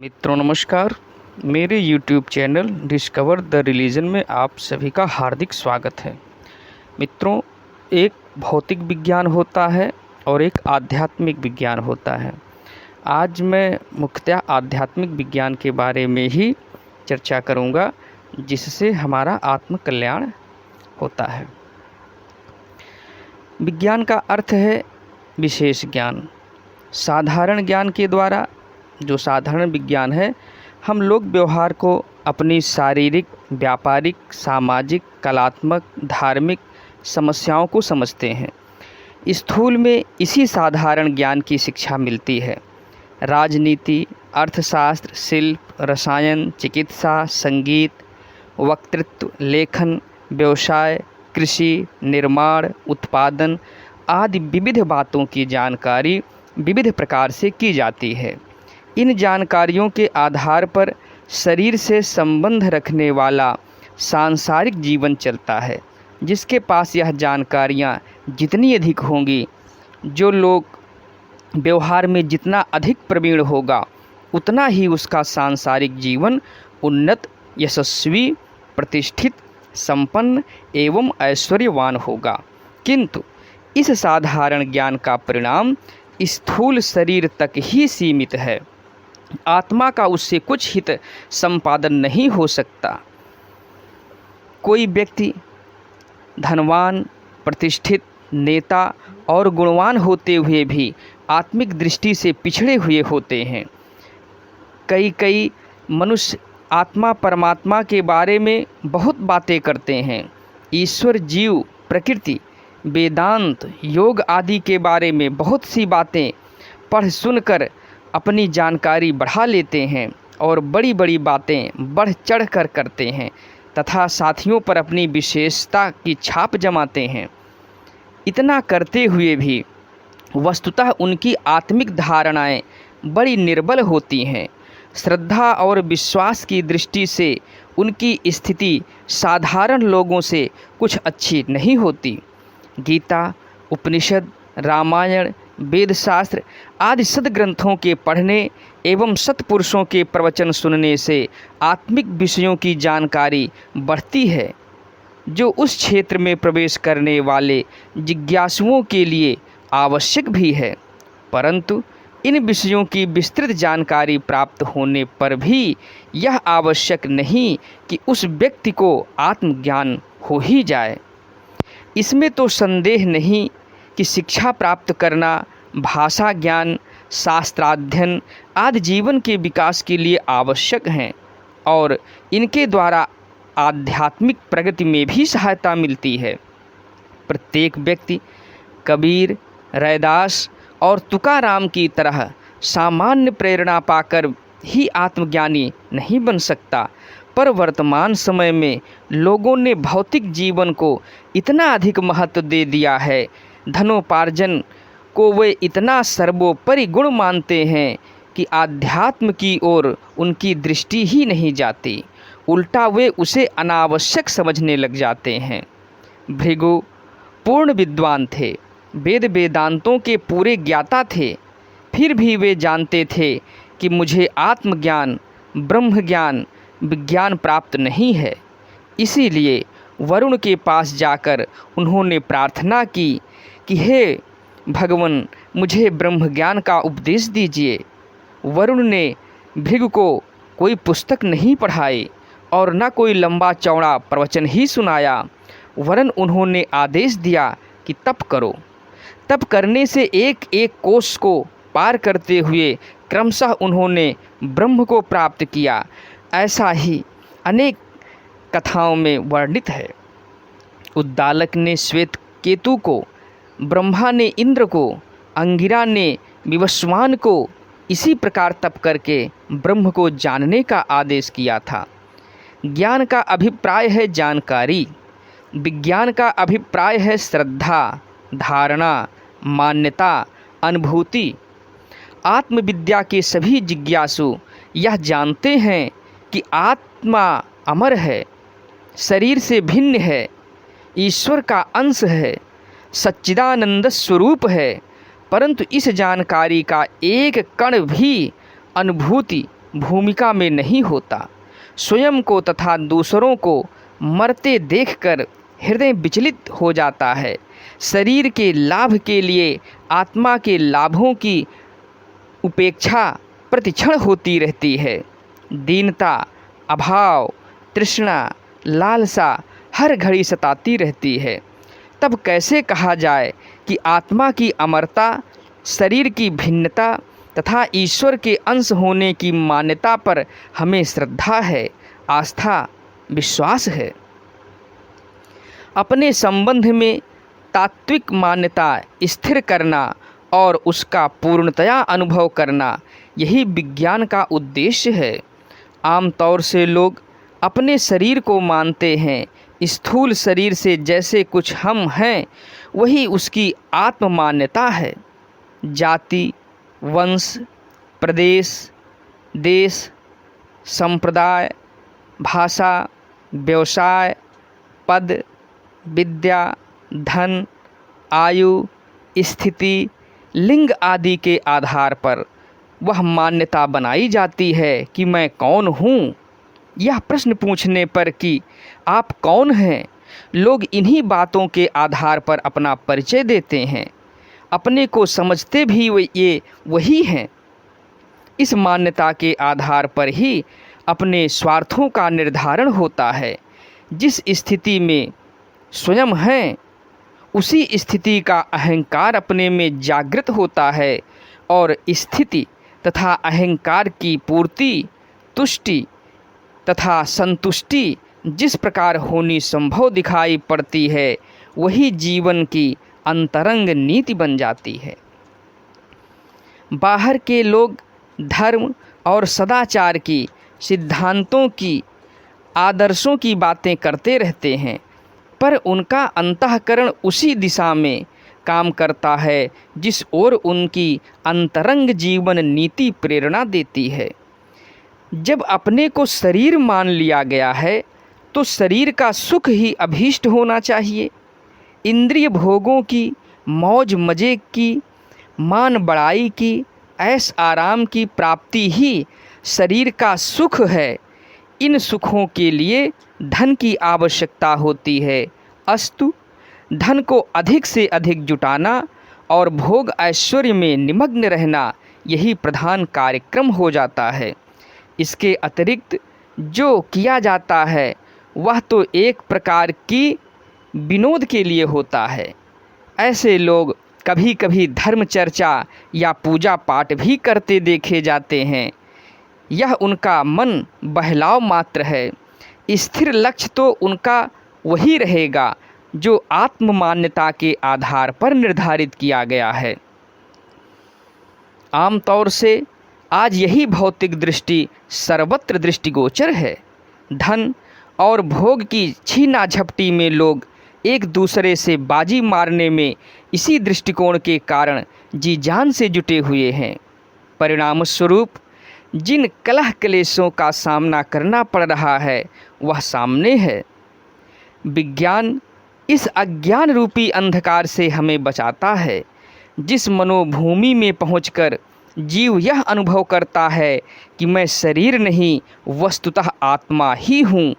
मित्रों नमस्कार। मेरे YouTube channel discover the religion में आप सभी का हार्दिक स्वागत है। मित्रों, एक भौतिक विज्ञान होता है और एक आध्यात्मिक विज्ञान होता है। आज मैं मुख्यतः आध्यात्मिक विज्ञान के बारे में ही चर्चा करूंगा, जिससे हमारा आत्म कल्याण होता है। विज्ञान का अर्थ है विशेष ज्ञान। साधारण ज्ञान के द्वारा, जो साधारण विज्ञान है, हम लोग व्यवहार को अपनी शारीरिक, व्यापारिक, सामाजिक, कलात्मक, धार्मिक समस्याओं को समझते हैं। स्थूल में इसी साधारण ज्ञान की शिक्षा मिलती है। राजनीति, अर्थशास्त्र, शिल्प, रसायन, चिकित्सा, संगीत, वक्तृत्व, लेखन, व्यवसाय, कृषि, निर्माण, उत्पादन आदि विविध बातों की जानकारी विविध प्रकार से की जाती है। इन जानकारियों के आधार पर शरीर से संबंध रखने वाला सांसारिक जीवन चलता है। जिसके पास यह जानकारियाँ जितनी अधिक होंगी, जो लोग व्यवहार में जितना अधिक प्रवीण होगा, उतना ही उसका सांसारिक जीवन उन्नत, यशस्वी, प्रतिष्ठित, संपन्न एवं ऐश्वर्यवान होगा। किंतु इस साधारण ज्ञान का परिणाम स्थूल शरीर तक ही सीमित है। आत्मा का उससे कुछ हित संपादन नहीं हो सकता। कोई व्यक्ति धनवान, प्रतिष्ठित, नेता और गुणवान होते हुए भी आत्मिक दृष्टि से पिछड़े हुए होते हैं। कई मनुष्य आत्मा परमात्मा के बारे में बहुत बातें करते हैं। ईश्वर, जीव, प्रकृति, वेदांत, योग आदि के बारे में बहुत सी बातें पढ़ सुनकर अपनी जानकारी बढ़ा लेते हैं और बड़ी बड़ी बातें बढ़ चढ़ कर करते हैं तथा साथियों पर अपनी विशेषता की छाप जमाते हैं। इतना करते हुए भी वस्तुतः उनकी आत्मिक धारणाएं बड़ी निर्बल होती हैं। श्रद्धा और विश्वास की दृष्टि से उनकी स्थिति साधारण लोगों से कुछ अच्छी नहीं होती। गीता, उपनिषद, रामायण, वेदशास्त्र आदि सद्ग्रंथों के पढ़ने एवं सत्पुरुषों के प्रवचन सुनने से आत्मिक विषयों की जानकारी बढ़ती है, जो उस क्षेत्र में प्रवेश करने वाले जिज्ञासुओं के लिए आवश्यक भी है। परंतु इन विषयों की विस्तृत जानकारी प्राप्त होने पर भी यह आवश्यक नहीं कि उस व्यक्ति को आत्मज्ञान हो ही जाए। इसमें तो संदेह नहीं कि शिक्षा प्राप्त करना, भाषा ज्ञान, शास्त्राध्ययन आदि जीवन के विकास के लिए आवश्यक हैं और इनके द्वारा आध्यात्मिक प्रगति में भी सहायता मिलती है। प्रत्येक व्यक्ति कबीर, रैदास और तुकाराम की तरह सामान्य प्रेरणा पाकर ही आत्मज्ञानी नहीं बन सकता। पर वर्तमान समय में लोगों ने भौतिक जीवन को इतना अधिक महत्व दे दिया है, धनोपार्जन को वे इतना सर्वोपरि गुण मानते हैं कि आध्यात्म की ओर उनकी दृष्टि ही नहीं जाती। उल्टा वे उसे अनावश्यक समझने लग जाते हैं। भृगु पूर्ण विद्वान थे, वेद वेदांतों के पूरे ज्ञाता थे, फिर भी वे जानते थे कि मुझे आत्मज्ञान, ब्रह्म ज्ञान, विज्ञान प्राप्त नहीं है। इसीलिए वरुण के पास जाकर उन्होंने प्रार्थना की कि हे भगवान, मुझे ब्रह्म ज्ञान का उपदेश दीजिए। वरुण ने भृगु को कोई पुस्तक नहीं पढ़ाई और न कोई लंबा चौड़ा प्रवचन ही सुनाया, वरन उन्होंने आदेश दिया कि तप करो। तप करने से एक एक कोष को पार करते हुए क्रमशः उन्होंने ब्रह्म को प्राप्त किया। ऐसा ही अनेक कथाओं में वर्णित है। उद्दालक ने श्वेत केतु को, ब्रह्मा ने इंद्र को, अंगिरा ने विवस्वान को इसी प्रकार तप करके ब्रह्म को जानने का आदेश किया था। ज्ञान का अभिप्राय है जानकारी, विज्ञान का अभिप्राय है श्रद्धा, धारणा, मान्यता, अनुभूति। आत्मविद्या के सभी जिज्ञासु यह जानते हैं कि आत्मा अमर है, शरीर से भिन्न है, ईश्वर का अंश है, सच्चिदानंद स्वरूप है। परंतु इस जानकारी का एक कण भी अनुभूति भूमिका में नहीं होता। स्वयं को तथा दूसरों को मरते देखकर हृदय विचलित हो जाता है। शरीर के लाभ के लिए आत्मा के लाभों की उपेक्षा प्रतिक्षण होती रहती है। दीनता, अभाव, तृष्णा, लालसा हर घड़ी सताती रहती है। तब कैसे कहा जाए कि आत्मा की अमरता, शरीर की भिन्नता तथा ईश्वर के अंश होने की मान्यता पर हमें श्रद्धा है, आस्था, विश्वास है। अपने संबंध में तात्विक मान्यता स्थिर करना और उसका पूर्णतया अनुभव करना, यही विज्ञान का उद्देश्य है। आमतौर से लोग अपने शरीर को मानते हैं स्थूल शरीर से जैसे कुछ हम हैं, वही उसकी आत्म मान्यता है। जाति, वंश, प्रदेश, देश, संप्रदाय, भाषा, व्यवसाय, पद, विद्या, धन, आयु, स्थिति, लिंग आदि के आधार पर वह मान्यता बनाई जाती है कि मैं कौन हूँ। यह प्रश्न पूछने पर कि आप कौन हैं, लोग इन्हीं बातों के आधार पर अपना परिचय देते हैं। अपने को समझते भी ये वही हैं। इस मान्यता के आधार पर ही अपने स्वार्थों का निर्धारण होता है। जिस स्थिति में स्वयं हैं, उसी स्थिति का अहंकार अपने में जागृत होता है और स्थिति तथा अहंकार की पूर्ति, तुष्टि तथा संतुष्टि जिस प्रकार होनी संभव दिखाई पड़ती है, वही जीवन की अंतरंग नीति बन जाती है। बाहर के लोग धर्म और सदाचार की, सिद्धांतों की, आदर्शों की बातें करते रहते हैं, पर उनका अंतःकरण उसी दिशा में काम करता है जिस ओर उनकी अंतरंग जीवन नीति प्रेरणा देती है। जब अपने को शरीर मान लिया गया है तो शरीर का सुख ही अभीष्ट होना चाहिए। इंद्रिय भोगों की, मौज मजे की, मान बड़ाई की, ऐश आराम की प्राप्ति ही शरीर का सुख है। इन सुखों के लिए धन की आवश्यकता होती है। अस्तु, धन को अधिक से अधिक जुटाना और भोग ऐश्वर्य में निमग्न रहना, यही प्रधान कार्यक्रम हो जाता है। इसके अतिरिक्त जो किया जाता है वह तो एक प्रकार की विनोद के लिए होता है। ऐसे लोग कभी कभी धर्म चर्चा या पूजा पाठ भी करते देखे जाते हैं। यह उनका मन बहलाव मात्र है। स्थिर लक्ष्य तो उनका वही रहेगा जो आत्म मान्यता के आधार पर निर्धारित किया गया है। आमतौर से आज यही भौतिक दृष्टि सर्वत्र दृष्टिगोचर है। धन और भोग की छीना झपटी में लोग एक दूसरे से बाजी मारने में इसी दृष्टिकोण के कारण जी जान से जुटे हुए हैं। परिणाम स्वरूप जिन कलह क्लेशों का सामना करना पड़ रहा है वह सामने है। विज्ञान इस अज्ञान रूपी अंधकार से हमें बचाता है। जिस मनोभूमि में पहुंचकर जीव यह अनुभव करता है कि मैं शरीर नहीं वस्तुतः आत्मा ही हूँ,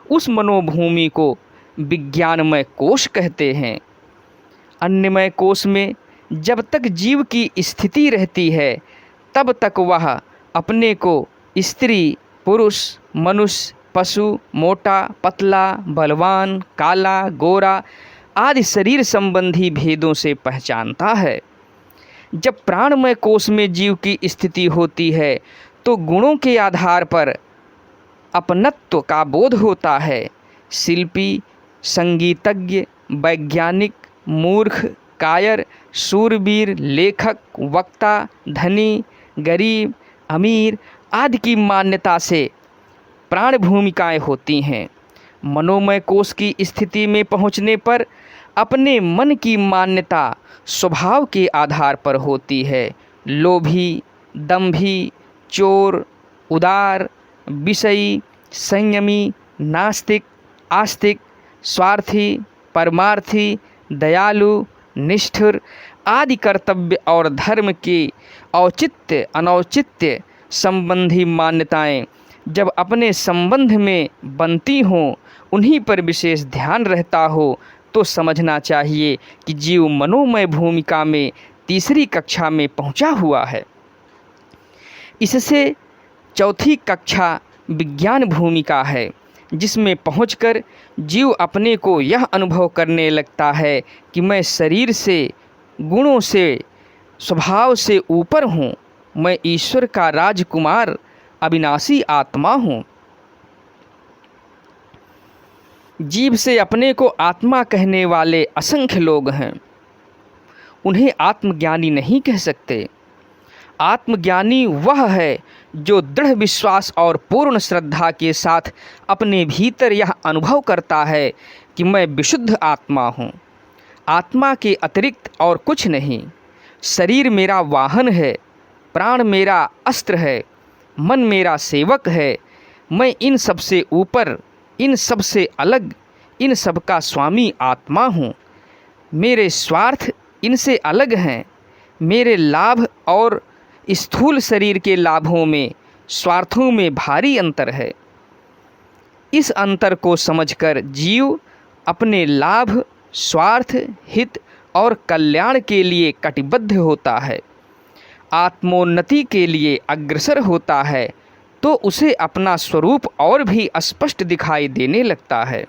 उस मनोभूमि को विज्ञानमय कोश कहते हैं। अन्यमय कोश में जब तक जीव की स्थिति रहती है तब तक वह अपने को स्त्री, पुरुष, मनुष्य, पशु, मोटा, पतला, बलवान, काला, गोरा आदि शरीर संबंधी भेदों से पहचानता है। जब प्राणमय कोश में जीव की स्थिति होती है तो गुणों के आधार पर अपनत्व का बोध होता है। शिल्पी, संगीतज्ञ, वैज्ञानिक, मूर्ख, कायर, शूरवीर, लेखक, वक्ता, धनी, गरीब, अमीर आदि की मान्यता से प्राण भूमिकाएं होती हैं। मनोमय कोश की स्थिति में पहुंचने पर अपने मन की मान्यता स्वभाव के आधार पर होती है। लोभी, दंभी, चोर, उदार, विषयी, संयमी, नास्तिक, आस्तिक, स्वार्थी, परमार्थी, दयालु, निष्ठुर आदि कर्तव्य और धर्म के औचित्य अनौचित्य संबंधी मान्यताएं जब अपने संबंध में बनती हों, उन्हीं पर विशेष ध्यान रहता हो, तो समझना चाहिए कि जीव मनोमय भूमिका में तीसरी कक्षा में पहुंचा हुआ है। इससे चौथी कक्षा विज्ञान भूमिका है, जिसमें पहुंचकर जीव अपने को यह अनुभव करने लगता है कि मैं शरीर से, गुणों से, स्वभाव से ऊपर हूँ। मैं ईश्वर का राजकुमार, अविनाशी आत्मा हूँ। जीव से अपने को आत्मा कहने वाले असंख्य लोग हैं। उन्हें आत्मज्ञानी नहीं कह सकते। आत्मज्ञानी वह है जो दृढ़ विश्वास और पूर्ण श्रद्धा के साथ अपने भीतर यह अनुभव करता है कि मैं विशुद्ध आत्मा हूँ, आत्मा के अतिरिक्त और कुछ नहीं। शरीर मेरा वाहन है, प्राण मेरा अस्त्र है, मन मेरा सेवक है। मैं इन सब से ऊपर, इन सब से अलग, इन सब का स्वामी आत्मा हूँ। मेरे स्वार्थ इनसे अलग हैं। मेरे लाभ और स्थूल शरीर के लाभों में, स्वार्थों में भारी अंतर है। इस अंतर को समझकर जीव अपने लाभ, स्वार्थ, हित और कल्याण के लिए कटिबद्ध होता है, आत्मोन्नति के लिए अग्रसर होता है, तो उसे अपना स्वरूप और भी स्पष्ट दिखाई देने लगता है।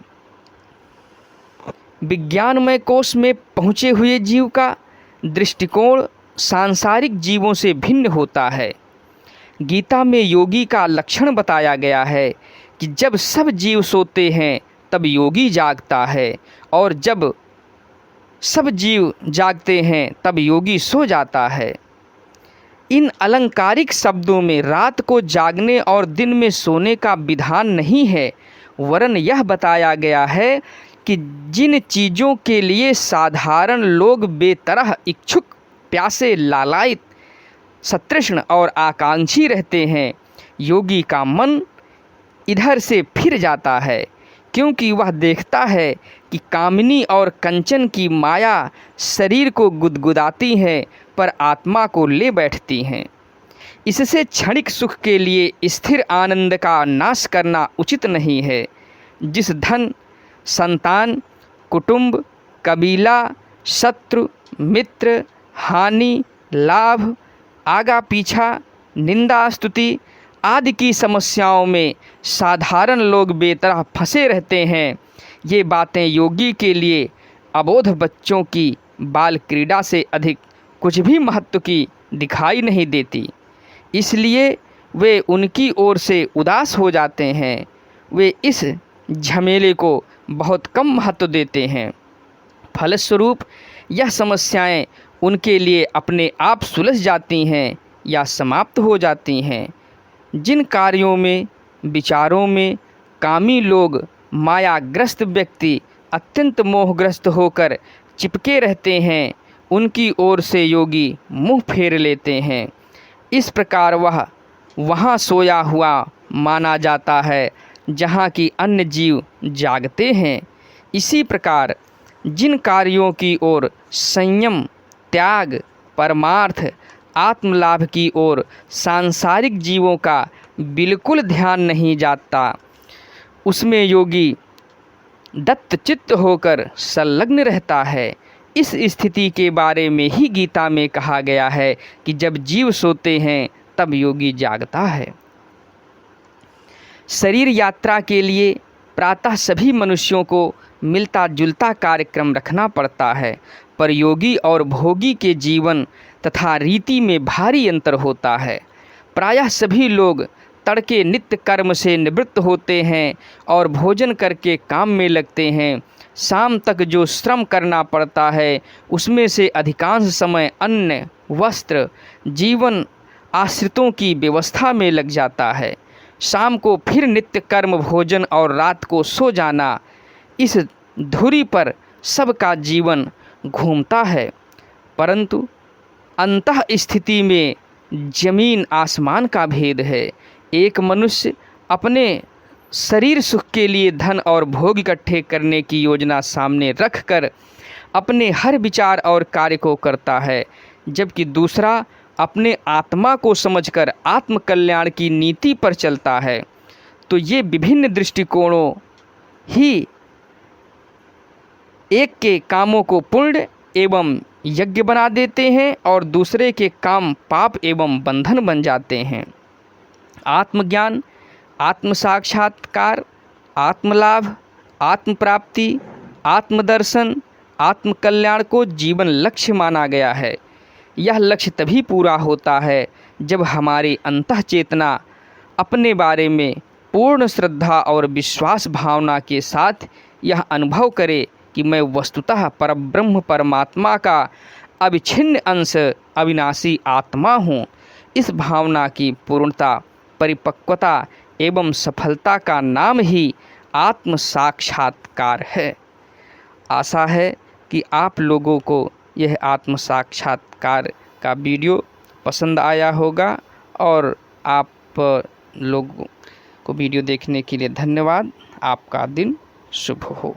विज्ञानमय कोश में पहुँचे हुए जीव का दृष्टिकोण सांसारिक जीवों से भिन्न होता है। गीता में योगी का लक्षण बताया गया है कि जब सब जीव सोते हैं तब योगी जागता है, और जब सब जीव जागते हैं तब योगी सो जाता है। इन अलंकारिक शब्दों में रात को जागने और दिन में सोने का विधान नहीं है, वरन यह बताया गया है कि जिन चीज़ों के लिए साधारण लोग बेतरह इच्छुक, प्यासे, लालायित, सतृष्ण और आकांक्षी रहते हैं, योगी का मन इधर से फिर जाता है, क्योंकि वह देखता है कि कामिनी और कंचन की माया शरीर को गुदगुदाती हैं पर आत्मा को ले बैठती हैं। इससे क्षणिक सुख के लिए स्थिर आनंद का नाश करना उचित नहीं है। जिस धन, संतान, कुटुंब, कबीला, शत्रु, मित्र, हानि, लाभ, आगा पीछा, निंदा, स्तुति आदि की समस्याओं में साधारण लोग बेतरह फंसे रहते हैं। ये बातें योगी के लिए अबोध बच्चों की बाल क्रीड़ा से अधिक कुछ भी महत्व की दिखाई नहीं देती, इसलिए वे उनकी ओर से उदास हो जाते हैं। वे इस झमेले को बहुत कम महत्व देते हैं। फलस्वरूप यह समस्याएं उनके लिए अपने आप सुलझ जाती हैं या समाप्त हो जाती हैं। जिन कार्यों में, विचारों में कामी लोग, मायाग्रस्त व्यक्ति अत्यंत मोहग्रस्त होकर चिपके रहते हैं, उनकी ओर से योगी मुंह फेर लेते हैं। इस प्रकार वह वहाँ सोया हुआ माना जाता है जहाँ की अन्य जीव जागते हैं। इसी प्रकार जिन कार्यों की ओर संयम, त्याग, परमार्थ, आत्मलाभ की ओर सांसारिक जीवों का बिल्कुल ध्यान नहीं जाता, उसमें योगी दत्तचित्त होकर संलग्न रहता है। इस स्थिति के बारे में ही गीता में कहा गया है कि जब जीव सोते हैं तब योगी जागता है। शरीर यात्रा के लिए प्रातः सभी मनुष्यों को मिलता जुलता कार्यक्रम रखना पड़ता है, पर योगी और भोगी के जीवन तथा रीति में भारी अंतर होता है। प्रायः सभी लोग तड़के नित्य कर्म से निवृत्त होते हैं और भोजन करके काम में लगते हैं। शाम तक जो श्रम करना पड़ता है उसमें से अधिकांश समय अन्न, वस्त्र, जीवन आश्रितों की व्यवस्था में लग जाता है। शाम को फिर नित्य कर्म, भोजन और रात को सो जाना, इस धुरी पर सबका जीवन घूमता है। परंतु अंतः स्थिति में जमीन आसमान का भेद है। एक मनुष्य अपने शरीर सुख के लिए धन और भोग इकट्ठे करने की योजना सामने रखकर अपने हर विचार और कार्य को करता है, जबकि दूसरा अपने आत्मा को समझकर आत्म कल्याण की नीति पर चलता है तो ये विभिन्न दृष्टिकोणों ही एक के कामों को पुण्य एवं यज्ञ बना देते हैं और दूसरे के काम पाप एवं बंधन बन जाते हैं। आत्मज्ञान, आत्म साक्षात्कार, आत्मलाभ, आत्म प्राप्ति, आत्मदर्शन, आत्म कल्याण को जीवन लक्ष्य माना गया है। यह लक्ष्य तभी पूरा होता है जब हमारी अंतः चेतना अपने बारे में पूर्ण श्रद्धा और विश्वास भावना के साथ यह अनुभव करे कि मैं वस्तुतः परब्रह्म परमात्मा का अविच्छिन्न अंश अविनाशी आत्मा हूँ। इस भावना की पूर्णता, परिपक्वता एवं सफलता का नाम ही आत्म साक्षात्कार है। आशा है कि आप लोगों को यह आत्म साक्षात्कार का वीडियो पसंद आया होगा और आप लोगों को वीडियो देखने के लिए धन्यवाद। आपका दिन शुभ हो।